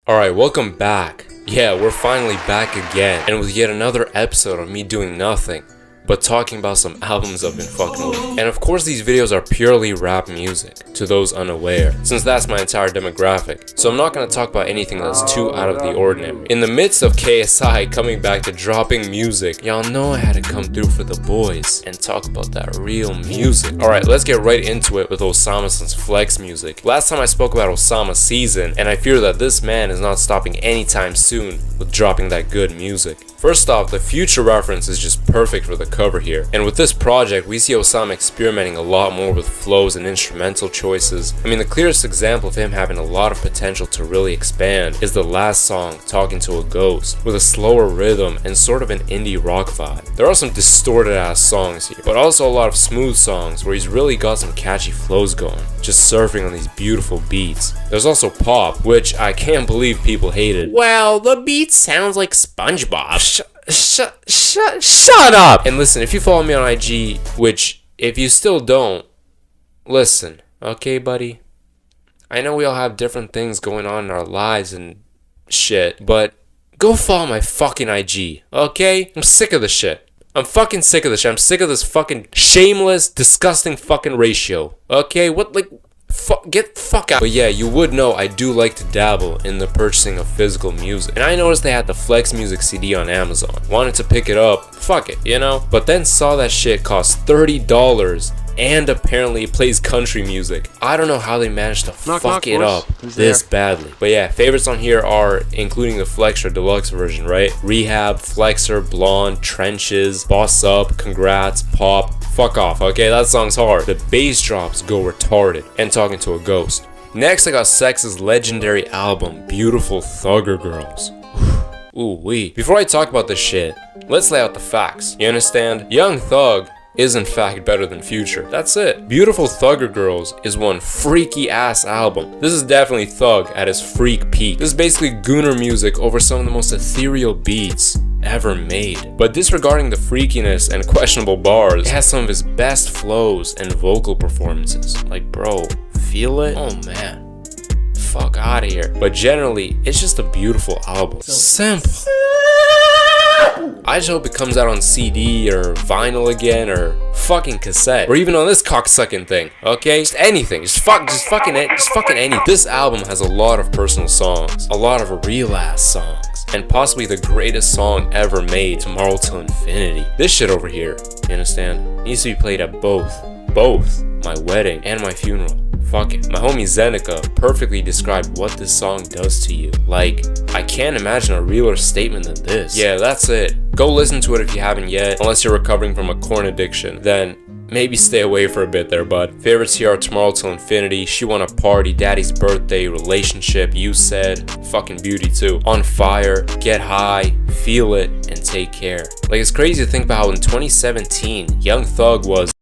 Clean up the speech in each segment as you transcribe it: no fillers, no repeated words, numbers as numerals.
Alright, welcome back. Yeah, we're finally back again, and with yet another episode of me doing nothing but talking about some albums I've been fucking with. And of course these videos are purely rap music, to those unaware, since that's my entire demographic. So I'm not gonna talk about anything that's too out of the ordinary. In the midst of KSI coming back to dropping music, y'all know I had to come through for the boys and talk about that real music. Alright, let's get right into it with Osama's Flex music. Last time I spoke about Osama Season, and I fear that this man is not stopping anytime soon with dropping that good music. First off, the Future reference is just perfect for the cover here. And with this project, we see Osama experimenting a lot more with flows and instrumental choices. I mean, the clearest example of him having a lot of potential to really expand is the last song, Talking to a Ghost, with a slower rhythm and sort of an indie rock vibe. There are some distorted ass songs here, but also a lot of smooth songs where he's really got some catchy flows going, just surfing on these beautiful beats. There's also pop, which I can't believe people hated. Well, the beat sounds like SpongeBob. Shut up! And listen, if you follow me on IG, which if you still don't, listen, okay, buddy? I know we all have different things going on in our lives and shit, but go follow my fucking IG, okay? I'm sick of this shit. I'm fucking sick of this shit. I'm sick of this fucking shameless, disgusting fucking ratio, okay? What, like... Get the fuck out. But yeah, you would know I do like to dabble in the purchasing of physical music. And I noticed they had the Flex Music CD on Amazon. Wanted to pick it up, fuck it, you know? But then saw that shit cost $30 and apparently it plays country music. I don't know how they managed to fuck it up this badly. But yeah, favorites on here are including the Flexor Deluxe version, right? Rehab, Flexor, Blonde, Trenches, Boss Up, Congrats, Pop. Fuck off, okay? That song's hard. The bass drops go retarded. And Talking to a Ghost. Next, I got Sex's legendary album, Beautiful Thugger Girls. Ooh wee. Before I talk about this shit, let's lay out the facts. You understand? Young Thug is in fact better than Future. That's it. Beautiful Thugger Girls is one freaky ass album. This is definitely Thug at his freak peak. This is basically Gooner music over some of the most ethereal beats ever made. But disregarding the freakiness and questionable bars, it has some of his best flows and vocal performances. Like, bro, feel it? Oh man, fuck out of here. But generally, it's just a beautiful album. Simple. I just hope it comes out on CD or vinyl again or fucking cassette or even on this cocksucking thing, okay? Just anything, just fucking anything. This album has a lot of personal songs, a lot of real ass songs, and possibly the greatest song ever made, Tomorrow Till Infinity. This shit over here, you understand, needs to be played at both my wedding and my funeral. Fuck it. My homie Zeneca perfectly described what this song does to you. Like, I can't imagine a realer statement than this. Yeah, that's it. Go listen to it if you haven't yet, unless you're recovering from a corn addiction. Then maybe stay away for a bit there, bud. Favorites here are Tomorrow Till Infinity, She Wanna Party, Daddy's Birthday, Relationship, You Said, fucking Beauty too, On Fire, Get High, Feel It, and Take Care. Like, it's crazy to think about how in 2017, Young Thug was,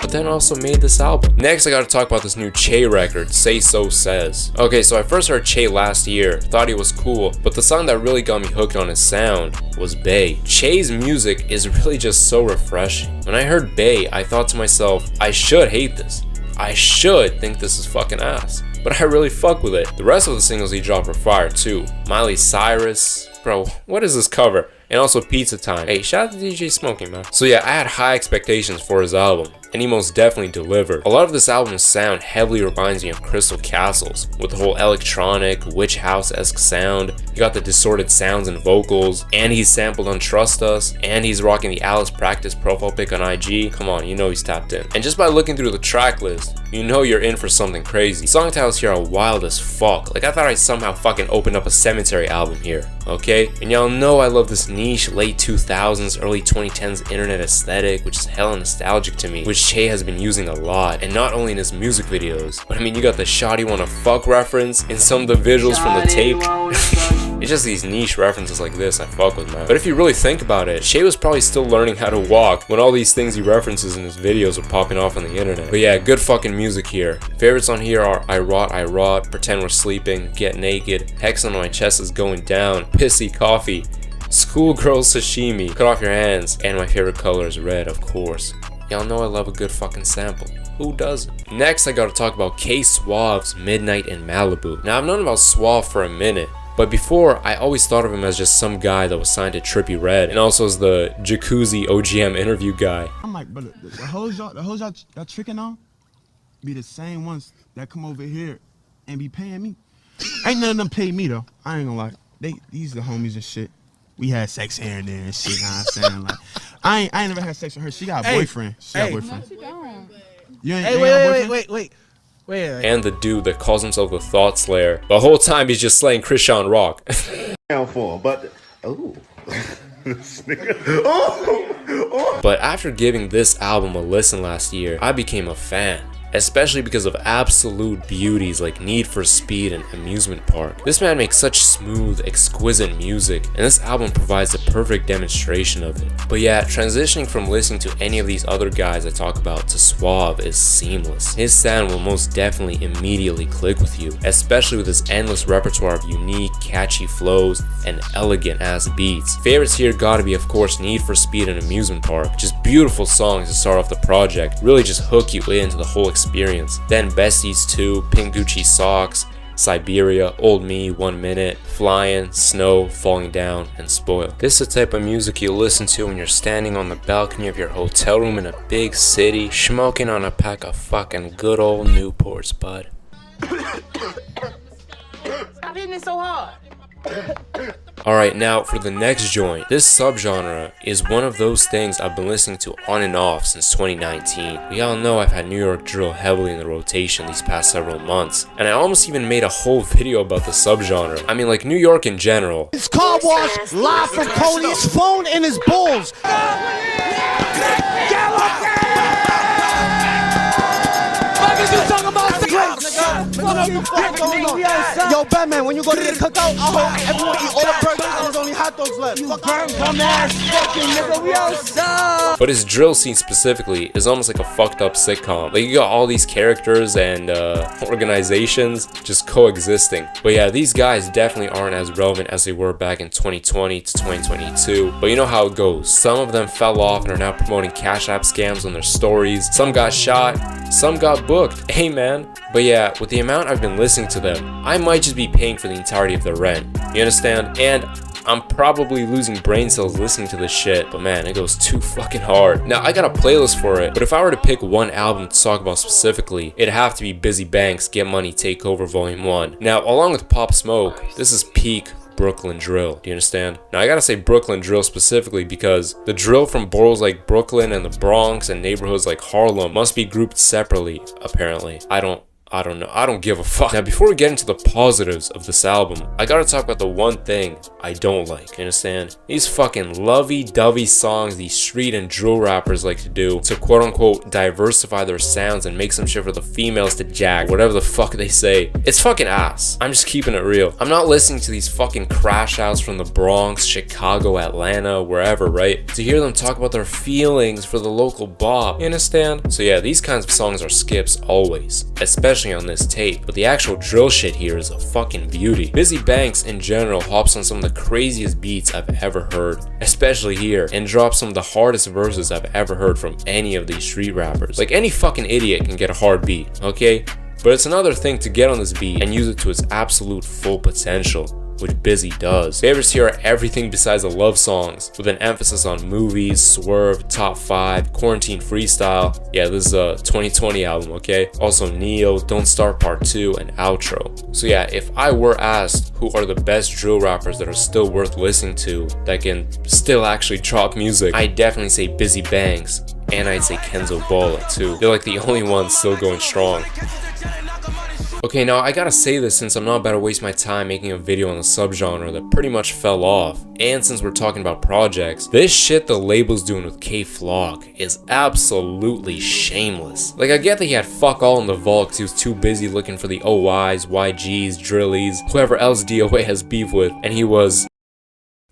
but then also made this album. Next, I gotta talk about this new Che record, Say So Says. Okay, so I first heard Che last year, thought he was cool, but the song that really got me hooked on his sound was Bay. Che's music is really just so refreshing. When I heard Bay, I thought to myself, I should hate this. I should think this is fucking ass. But I really fuck with it. The rest of the singles he dropped were fire too. Miley Cyrus, bro, what is this cover? And also Pizza Time. Hey, shout out to DJ Smoking, man. So yeah, I had high expectations for his album, and he most definitely delivered. A lot of this album's sound heavily reminds me of Crystal Castles, with the whole electronic, witch house-esque sound. You got the distorted sounds and vocals, and he's sampled on Trust Us, and he's rocking the Alice Practice profile pic on IG. Come on, you know he's tapped in. And just by looking through the track list, you know you're in for something crazy. Song titles here are wild as fuck. Like, I thought I somehow fucking opened up a Cemetery album here, okay? And y'all know I love this niche late 2000s, early 2010s internet aesthetic, which is hella nostalgic to me, which Che has been using a lot, and not only in his music videos, but I mean, you got the Shawty Wanna Fuck reference in some of the visuals from the tape. It's just these niche references like this I fuck with, man. But if you really think about it, Che was probably still learning how to walk when all these things he references in his videos were popping off on the internet. But yeah, good fucking music here. Favorites on here are I Rot, Pretend We're Sleeping, Get Naked, Hex on My Chest Is Going Down, Pissy Coffee, Schoolgirl Sashimi, Cut Off Your Hands, and my favorite color is red, of course. Y'all know I love a good fucking sample. Who doesn't? Next, I gotta talk about K Suave's Midnight in Malibu. Now, I've known about Suave for a minute, but before, I always thought of him as just some guy that was signed to Trippie Redd, and also as the Jacuzzi OGM interview guy. I'm like, but the hoes y'all tricking on be the same ones that come over here and be paying me. Ain't none of them pay me though. I ain't gonna lie. These the homies and shit. We had sex here and there and shit. Know what I'm saying? Like, I ain't never had sex with her. She got a boyfriend. She got a boyfriend. No, she don't. You ain't wait. And the dude that calls himself the Thought Slayer. The whole time he's just slaying Christian Rock. Down for him, but oh. But after giving this album a listen last year, I became a fan. Especially because of absolute beauties like Need for Speed and Amusement Park. This man makes such smooth, exquisite music, and this album provides the perfect demonstration of it. But yeah, transitioning from listening to any of these other guys I talk about to Suave is seamless. His sound will most definitely immediately click with you, especially with his endless repertoire of unique, catchy flows and elegant ass beats. Favorites here gotta be, of course, Need for Speed and Amusement Park. Just beautiful songs to start off the project, really just hook you into the whole experience. Then Besties 2, Pink Gucci Socks, Siberia, Old Me, 1 Minute, Flying, Snow, Falling Down, and Spoil. This is the type of music you listen to when you're standing on the balcony of your hotel room in a big city, smoking on a pack of fucking good old Newports, bud. Stop hitting it so hard. Alright, now for the next joint. This subgenre is one of those things I've been listening to on and off since 2019. We all know I've had New York drill heavily in the rotation these past several months, and I almost even made a whole video about the subgenre. I mean, like New York in general. His car wash live from Cody's phone in his balls. Yo, Batman, when you go to the cookout, I hope everyone eat all the burgers and there's only hot dogs left. You dumbass fucking nigga, we outside. But his drill scene specifically is almost like a fucked up sitcom. Like, you got all these characters and organizations just coexisting. But yeah, these guys definitely aren't as relevant as they were back in 2020 to 2022. But you know how it goes. Some of them fell off and are now promoting Cash App scams on their stories. Some got shot, some got booked. Hey man. But yeah, with the amount I've been listening to them, I might just be paying for the entirety of their rent. You understand? And I'm probably losing brain cells listening to this shit, but man, it goes too fucking hard. Now, I got a playlist for it, but if I were to pick one album to talk about specifically, it'd have to be Busy Banks' Get Money Take Over Volume 1. Now, along with Pop Smoke, this is peak Brooklyn drill. Do you understand? Now I gotta say Brooklyn drill specifically because the drill from boroughs like Brooklyn and the Bronx and neighborhoods like Harlem must be grouped separately, apparently. I don't know. I don't give a fuck. Now, before we get into the positives of this album, I gotta talk about the one thing I don't like. You understand? These fucking lovey-dovey songs these street and drill rappers like to do to quote-unquote diversify their sounds and make some shit for the females to jack, whatever the fuck they say. It's fucking ass. I'm just keeping it real. I'm not listening to these fucking crash outs from the Bronx, Chicago, Atlanta, wherever, right? To hear them talk about their feelings for the local bop. You understand? So yeah, these kinds of songs are skips always, especially on this tape, but the actual drill shit here is a fucking beauty. Busy Banks in general hops on some of the craziest beats I've ever heard, especially here, and drops some of the hardest verses I've ever heard from any of these street rappers. Like, any fucking idiot can get a hard beat, okay? But it's another thing to get on this beat and use it to its absolute full potential, which Busy does. Favorites here are everything besides the love songs, with an emphasis on movies, Swerve, Top 5, Quarantine Freestyle. Yeah, this is a 2020 album, okay? Also Neo, Don't Start Part 2, and Outro. So yeah, if I were asked who are the best drill rappers that are still worth listening to, that can still actually drop music, I'd definitely say Busy Banks, and I'd say Kenzo Balla too. They're like the only ones still going strong. Okay, now I gotta say this since I'm not about to waste my time making a video on a subgenre that pretty much fell off, and since we're talking about projects, this shit the label's doing with K-Flock is absolutely shameless. Like, I get that he had fuck all in the vault because he was too busy looking for the OIs, YGs, Drillies, whoever else DOA has beef with, and he was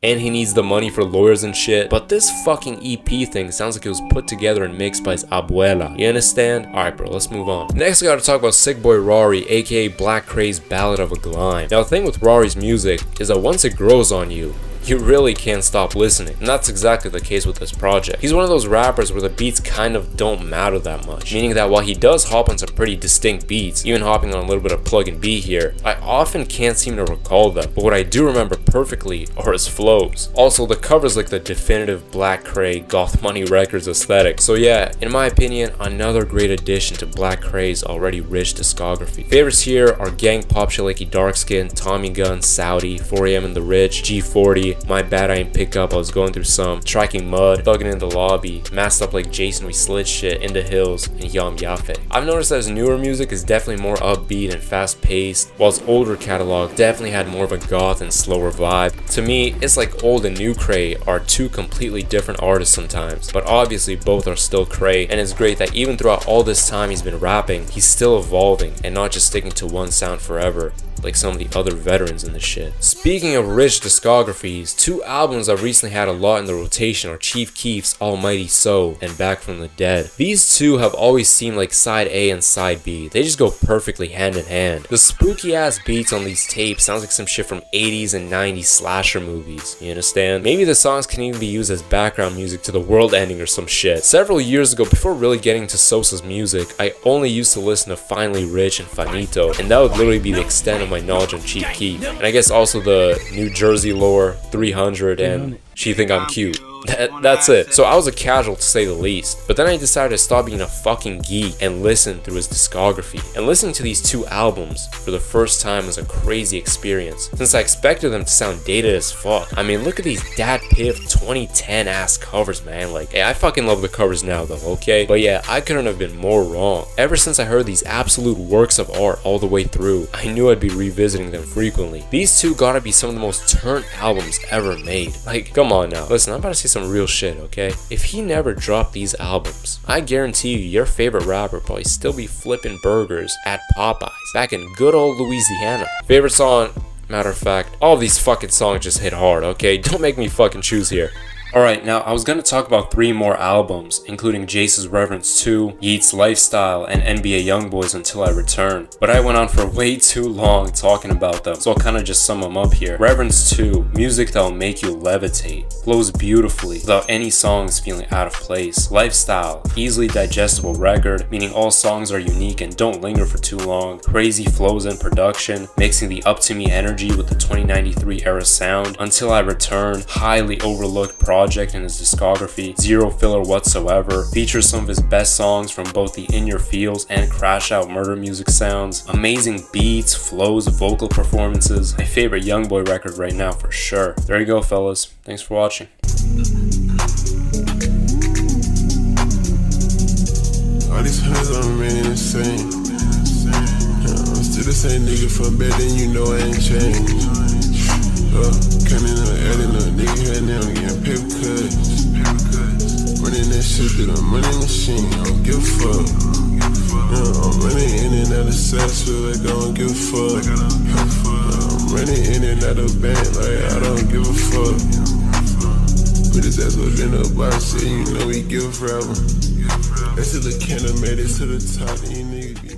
and he needs the money for lawyers and shit. But this fucking EP thing sounds like it was put together and mixed by his abuela. You understand? Alright bro, let's move on. Next I gotta talk about Sick Boy Raury, aka Black Kraye's Ballad of a Glime. Now the thing with Raury's music is that once it grows on you, you really can't stop listening, and that's exactly the case with this project. He's one of those rappers where the beats kind of don't matter that much, meaning that while he does hop on some pretty distinct beats, even hopping on a little bit of plug and B here, I often can't seem to recall them, but what I do remember perfectly are his flows. Also, the cover's like the definitive Black Kraye Goth Money Records aesthetic. So yeah, in my opinion, another great addition to Black Kraye's already rich discography. Favorites here are Gang Pop Shalaky Darkskin, Tommy Gun, Saudi, 4am and the Rich, G40, My Bad I Ain't Pick Up, I Was Going Through Some, Tracking Mud, Thuggin' in the Lobby, Masked Up Like Jason, We Slid Shit, In the Hills, and Yam Yafe. I've noticed that his newer music is definitely more upbeat and fast paced, while his older catalog definitely had more of a goth and slower vibe. To me, it's like old and new Kraye are two completely different artists sometimes, but obviously both are still Kraye, and it's great that even throughout all this time he's been rapping, he's still evolving and not just sticking to one sound forever like some of the other veterans in the shit. Speaking of rich discographies, two albums that recently had a lot in the rotation are Chief Keef's Almighty So and Back from the Dead. These two have always seemed like side A and side B. They just go perfectly hand in hand. The spooky ass beats on these tapes sounds like some shit from 80s and 90s slasher movies, you understand? Maybe the songs can even be used as background music to the world ending or some shit. Several years ago, before really getting to Sosa's music, I only used to listen to Finally Rich and Finito, and that would literally be the extent of my knowledge on Chief Keef. And I guess also the New Jersey Lore, 300, and She Think I'm Cute. That's it. So I was a casual to say the least, but then I decided to stop being a fucking geek and listen through his discography. And listening to these two albums for the first time was a crazy experience, since I expected them to sound dated as fuck. I mean, look at these Dat Piff 2010 ass covers, man. Like, hey, I fucking love the covers now though, okay? But yeah, I couldn't have been more wrong. Ever since I heard these absolute works of art all the way through, I knew I'd be revisiting them frequently. These two gotta be some of the most turned albums ever made. Like, come on now. Listen, I'm about to say some real shit, okay? If he never dropped these albums, I guarantee you your favorite rapper probably still be flipping burgers at Popeyes back in good old Louisiana. Favorite song? Matter of fact, all of these fucking songs just hit hard, okay? Don't make me fucking choose here. Alright, now I was going to talk about 3 more albums, including Jace's Reverence 2, Yeat's Lifestyle, and NBA Youngboy's Until I Return, but I went on for way too long talking about them, so I'll kind of just sum them up here. Reverence 2, music that'll make you levitate, flows beautifully without any songs feeling out of place. Lifestyle, easily digestible record, meaning all songs are unique and don't linger for too long. Crazy flows and production, mixing the Up To Me energy with the 2093 era sound. Until I Return, highly overlooked project in his discography, zero filler whatsoever, features some of his best songs from both the In Your Feels and Crash Out murder music sounds, amazing beats, flows, vocal performances, my favorite Youngboy record right now for sure. There you go fellas, thanks for watching. All these hoes are remaining the same. I'm still the same nigga from back then, you know I ain't changed. Cutting up, adding up, nigga head now, getting paper cuts. Running that shit through the money machine, I don't give a fuck. I'm running in and out of sex, feel like I don't give a fuck. I'm running in and out of bank, like I don't give a fuck. Put his ass up in the box, say you know he give forever. That's till the candle made it to the top, and you niggas be